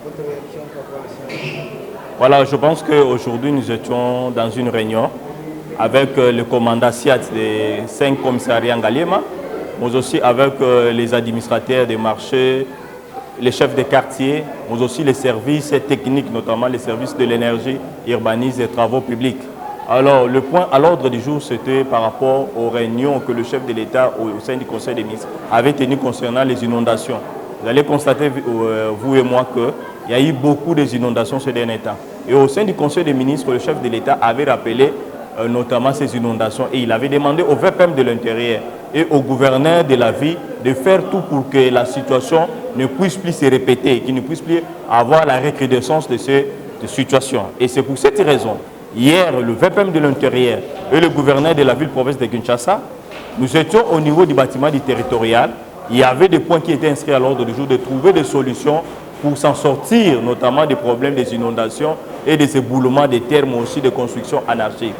Votre réaction par rapport à ça? Voilà, je pense qu'aujourd'hui, nous étions dans une réunion avec le commandant SIAT des 5 commissariats Ngaliema, mais aussi avec les administrateurs des marchés, les chefs de quartier, mais aussi les services techniques, notamment les services de l'énergie, urbanisme et travaux publics. Alors, le point à l'ordre du jour, c'était par rapport aux réunions que le chef de l'État au sein du Conseil des ministres avait tenu concernant les inondations. Vous allez constater, vous et moi, qu'il y a eu beaucoup d'inondations ces derniers temps. Et au sein du Conseil des ministres, le chef de l'État avait rappelé notamment ces inondations et il avait demandé au VPM de l'Intérieur et au gouverneur de la ville de faire tout pour que la situation ne puisse plus se répéter, qu'il ne puisse plus avoir la recrudescence de ces situations. Et c'est pour cette raison, hier, le VPM de l'Intérieur et le gouverneur de la ville-province de Kinshasa, nous étions au niveau du bâtiment du territorial. Il y avait des points qui étaient inscrits à l'ordre du jour, de trouver des solutions pour s'en sortir, notamment des problèmes des inondations et des éboulements des terres, mais aussi des constructions anarchiques.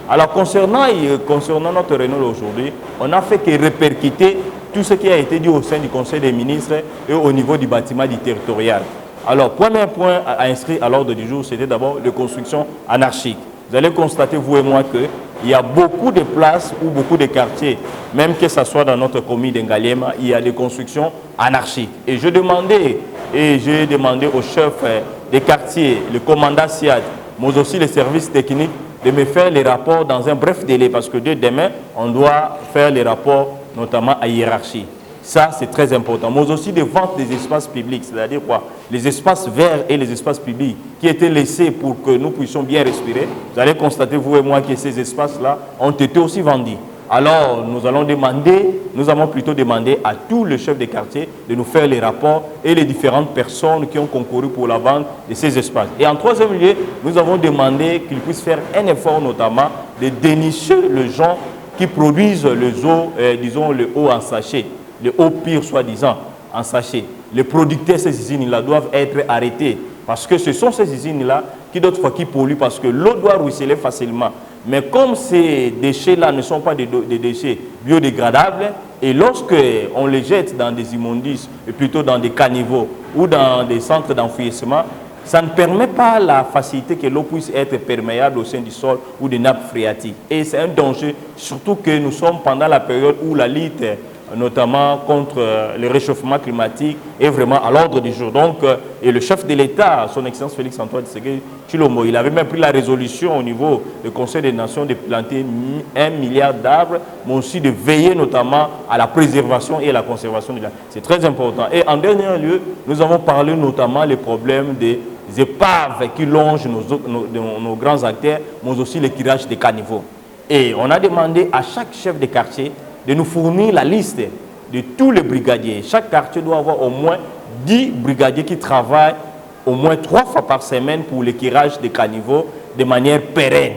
Alors, concernant notre réunion aujourd'hui, on n'a fait que répercuter tout ce qui a été dit au sein du Conseil des ministres et au niveau du bâtiment du territorial. Alors, premier point à inscrire à l'ordre du jour, c'était d'abord les constructions anarchiques. Vous allez constater, vous et moi, qu'il y a beaucoup de places ou beaucoup de quartiers, même que ce soit dans notre commune d'Ngaliema, il y a des constructions anarchiques. Et j'ai demandé au chef des quartiers, le commandant SIAD, mais aussi les services techniques, de me faire les rapports dans un bref délai, parce que dès demain, on doit faire les rapports, notamment à hiérarchie. Ça, c'est très important. Mais aussi des ventes des espaces publics, c'est-à-dire quoi? Les espaces verts et les espaces publics qui étaient laissés pour que nous puissions bien respirer. Vous allez constater, vous et moi, que ces espaces-là ont été aussi vendus. Alors, nous avons plutôt demandé à tous les chefs de quartier de nous faire les rapports et les différentes personnes qui ont concouru pour la vente de ces espaces. Et en troisième lieu, nous avons demandé qu'ils puissent faire un effort, notamment, de dénicher les gens qui produisent les eaux, disons, le eau en sachet, le eau pire, soi-disant, en sachet. Les producteurs de ces usines-là doivent être arrêtés parce que ce sont ces usines-là qui, d'autres fois, qui polluent parce que l'eau doit ruisseler facilement. Mais comme ces déchets-là ne sont pas des déchets biodégradables, et lorsqu'on les jette dans des immondices, et plutôt dans des caniveaux ou dans des centres d'enfouissement, ça ne permet pas la facilité que l'eau puisse être perméable au sein du sol ou des nappes phréatiques. Et c'est un danger, surtout que nous sommes pendant la période où la lutte, notamment contre le réchauffement climatique, est vraiment à l'ordre du jour. Donc, et le chef de l'État, son Excellence Félix-Antoine Tshisekedi Tshilombo, il avait même pris la résolution au niveau du Conseil des Nations de planter 1 milliard d'arbres, mais aussi de veiller notamment à la préservation et à la conservation de l'air. C'est très important. Et en dernier lieu, nous avons parlé notamment des problèmes des épaves qui longent nos grands artères, mais aussi le curage des caniveaux. Et on a demandé à chaque chef de quartier de nous fournir la liste de tous les brigadiers. Chaque quartier doit avoir au moins 10 brigadiers qui travaillent au moins 3 fois par semaine pour le curage des caniveaux de manière pérenne.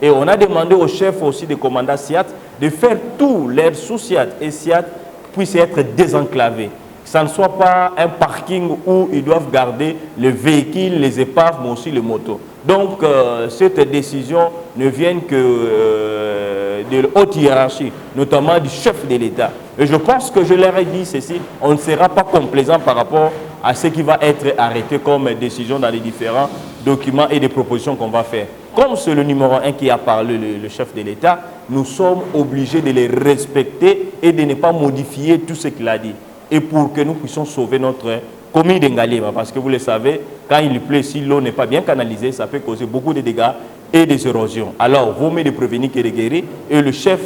Et on a demandé au chef aussi des commandants SIAT de faire tout, l'air sous SIAT et SIAT puissent être désenclavés. Que ça ne soit pas un parking où ils doivent garder les véhicules, les épaves, mais aussi les motos. Donc, cette décision ne vient que de haute hiérarchie, notamment du chef de l'État. Et je pense que je leur ai dit ceci, on ne sera pas complaisant par rapport à ce qui va être arrêté comme décision dans les différents documents et des propositions qu'on va faire. Comme c'est le numéro 1 qui a parlé, le chef de l'État, nous sommes obligés de les respecter et de ne pas modifier tout ce qu'il a dit. Et pour que nous puissions sauver notre commune d'Ngaliema, parce que vous le savez, quand il pleut, si l'eau n'est pas bien canalisée, ça peut causer beaucoup de dégâts et des érosions. Alors, vaut mieux de prévenir que de guérir. Et le chef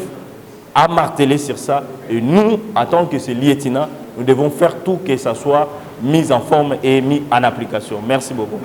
a martelé sur ça. Et nous, en tant que ce lieutenant, nous devons faire tout que ça soit mis en forme et mis en application. Merci beaucoup.